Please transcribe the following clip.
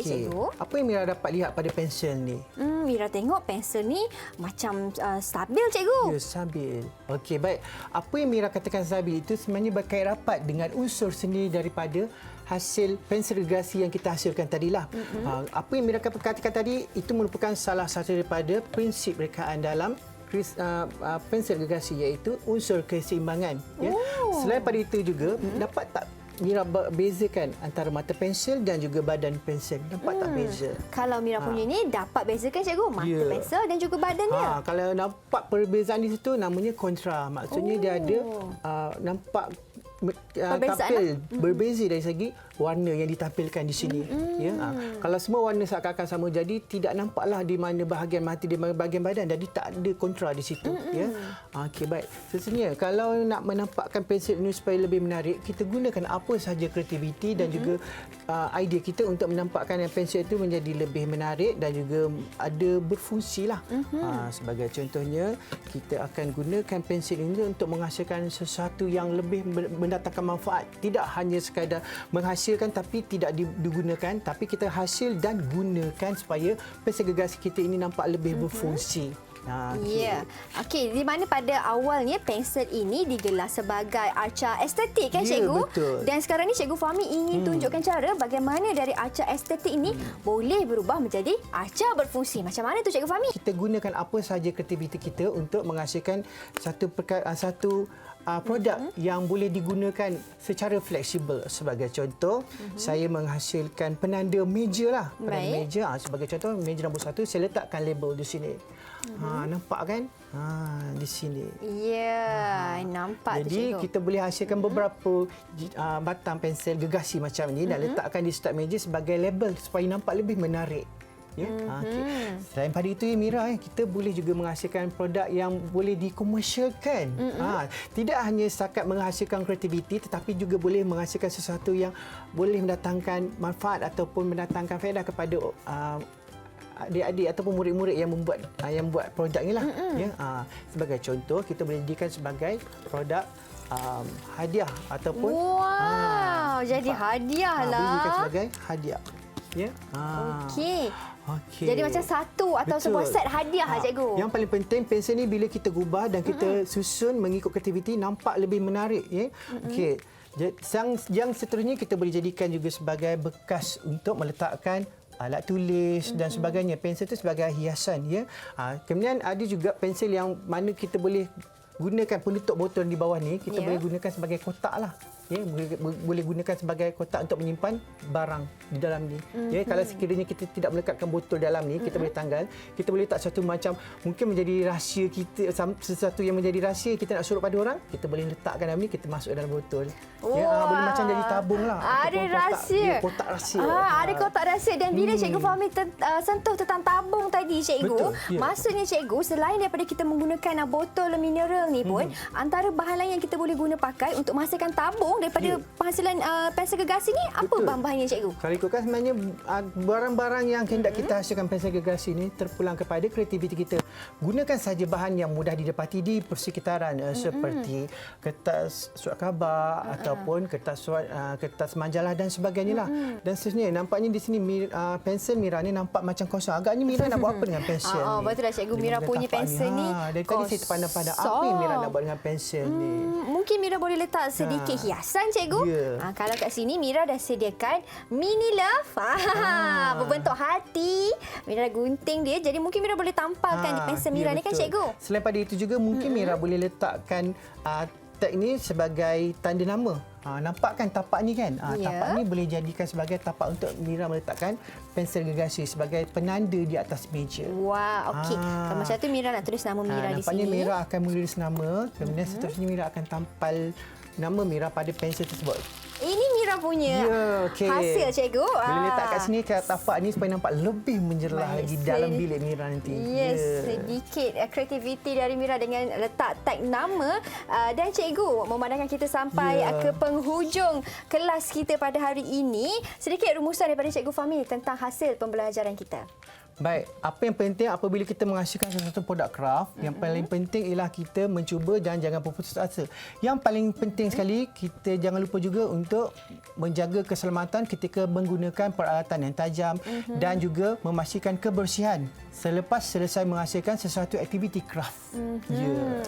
cikgu. Apa yang Mira dapat lihat pada pensel ni? Mira tengok pensel ni macam stabil, cikgu. Ya, stabil. Okey, baik. Apa yang Mira katakan stabil itu sebenarnya berkait rapat dengan unsur sendiri daripada hasil pensel gergasi yang kita hasilkan tadilah. Apa yang Mira katakan tadi itu merupakan salah satu daripada prinsip rekaan dalam pensel gergasi, iaitu unsur keseimbangan. Ya. Selain pada itu juga, dapat tak Mira bezakan antara mata pensel dan juga badan pensel? Nampak tak beza? Kalau Mira punya ni dapat bezakan, cikgu, mata pensel dan juga badannya. Kalau nampak perbezaan di situ, namanya kontra. Maksudnya dia ada nampak tampil berbeza dari segi warna yang ditampilkan di sini. Ya. Kalau semua warna seakan-akan sama, jadi tidak nampaklah di mana bahagian mata, di mana bahagian badan. Jadi tak ada kontra di situ. Ya. Okey, baik. Sesungguhnya kalau nak menampakkan pensel ini supaya lebih menarik, kita gunakan apa sahaja kreativiti dan juga idea kita untuk menampakkan yang pensel itu menjadi lebih menarik dan juga ada berfungsi lah. Sebagai contohnya, kita akan gunakan pensel ini untuk menghasilkan sesuatu yang lebih mendatangkan manfaat. Tidak hanya sekadar menghasilkan tapi tidak digunakan, tapi kita hasil dan gunakan supaya pensel gergasi kita ini nampak lebih berfungsi. Ya. Okey, di mana pada awalnya pensel ini digelar sebagai arca estetik, kan, cikgu? Betul. Dan sekarang ni cikgu Fahmi ingin tunjukkan cara bagaimana dari arca estetik ini boleh berubah menjadi arca berfungsi. Macam mana tu, cikgu Fahmi? Kita gunakan apa sahaja kreativiti kita untuk menghasilkan satu produk yang boleh digunakan secara fleksibel. Sebagai contoh, saya menghasilkan penanda meja lah. Penanda meja. Sebagai contoh, meja nombor 1, saya letakkan label di sini. Nampak kan? Di sini. Ya, nampak. Jadi kita boleh hasilkan beberapa batang pensel gergasi macam ini dan letakkan di setiap meja sebagai label supaya nampak lebih menarik. Ya. Selain pada itu, Mira, kita boleh juga menghasilkan produk yang boleh dikomersialkan. Tidak hanya setakat menghasilkan kreativiti, tetapi juga boleh menghasilkan sesuatu yang boleh mendatangkan manfaat ataupun mendatangkan faedah kepada adik-adik ataupun murid-murid yang buat produk ini lah. Ya. Sebagai contoh, kita boleh jadikan sebagai produk hadiah ataupun jadi hadiah lah. Boleh jadikan sebagai hadiah. Ya. Okey. Jadi macam satu atau sebuah set hadiah lah, cikgu. Yang paling penting, pensel ni bila kita gubah dan kita susun mengikut kreativiti, nampak lebih menarik. Ya. Okey. Yang seterusnya kita boleh jadikan juga sebagai bekas untuk meletakkan alat tulis dan sebagainya. Pensel itu sebagai hiasan. Ya. Kemudian ada juga pensel yang mana kita boleh gunakan penutup botol di bawah ni, kita boleh gunakan sebagai kotak lah. Ya, boleh gunakan sebagai kotak untuk menyimpan barang di dalam ni. Ya, kalau sekiranya kita tidak melekatkan botol dalam ni, kita boleh tanggal. Kita boleh letak satu macam mungkin menjadi rahsia kita, sesuatu yang menjadi rahsia kita nak suruh pada orang, kita boleh letakkan dalam ni, kita masuk dalam botol. Ya, boleh macam jadi tabung lah. Ada rahsia. Kotak rahsia. Ada kotak rahsia. Dan bila cikgu Fahmi sentuh tentang tabung tadi, cikgu, maksudnya cikgu, selain daripada kita menggunakan botol mineral ni pun, antara bahan lain yang kita boleh guna pakai untuk menghasilkan tabung daripada penghasilan pensel gergasi ni, apa bahan-bahannya, cikgu? Kalau ikutkan, sebenarnya barang-barang yang hendak kita hasilkan pensel gergasi ni terpulang kepada kreativiti kita. Gunakan saja bahan yang mudah didapati di persekitaran seperti kertas surat khabar ataupun kertas majalah dan sebagainya lah. Dan seterusnya, nampaknya di sini pensel Mira ni nampak macam kosong. Agaknya Mira nak buat apa dengan pensel ni? Betul dah, cikgu. Mira punya pensel ni dari tadi saya terpandang-pandang apa yang Mira nak buat dengan pensel ni. Mungkin Mira boleh letak sedikit hiasan, cikgu. Kalau kat sini Mira dah sediakan mini love berbentuk hati. Mira gunting dia, jadi mungkin Mira boleh tampalkan di pensel Mira ni, kan, cikgu? Selain pada itu juga mungkin Mira boleh letakkan tag ni sebagai tanda nama. Nampak kan tapak ni kan? Tapak ni boleh jadikan sebagai tapak untuk Mira meletakkan pensel gergasi sebagai penanda di atas meja. Wah, okey. Kalau macam tu Mira nak tulis nama Mira di sini. Nampaknya Mira akan menulis nama, kemudian seterusnya Mira akan tampal nama Mira pada pensel tersebut. Ini Mira punya hasil, cikgu. Boleh letak kat sini, kat tapak ni supaya nampak lebih menjerlah lagi dalam bilik Mira nanti. Sedikit kreativiti dari Mira dengan letak tag nama. Dan cikgu, memandangkan kita sampai ke penghujung kelas kita pada hari ini, sedikit rumusan daripada Cikgu Fahmi tentang hasil pembelajaran kita. Baik, apa yang penting apabila kita menghasilkan sesuatu produk craft, yang paling penting ialah kita mencuba dan jangan berputus asa. Yang paling penting sekali, kita jangan lupa juga untuk menjaga keselamatan ketika menggunakan peralatan yang tajam dan juga memastikan kebersihan selepas selesai menghasilkan sesuatu aktiviti craft. Ya.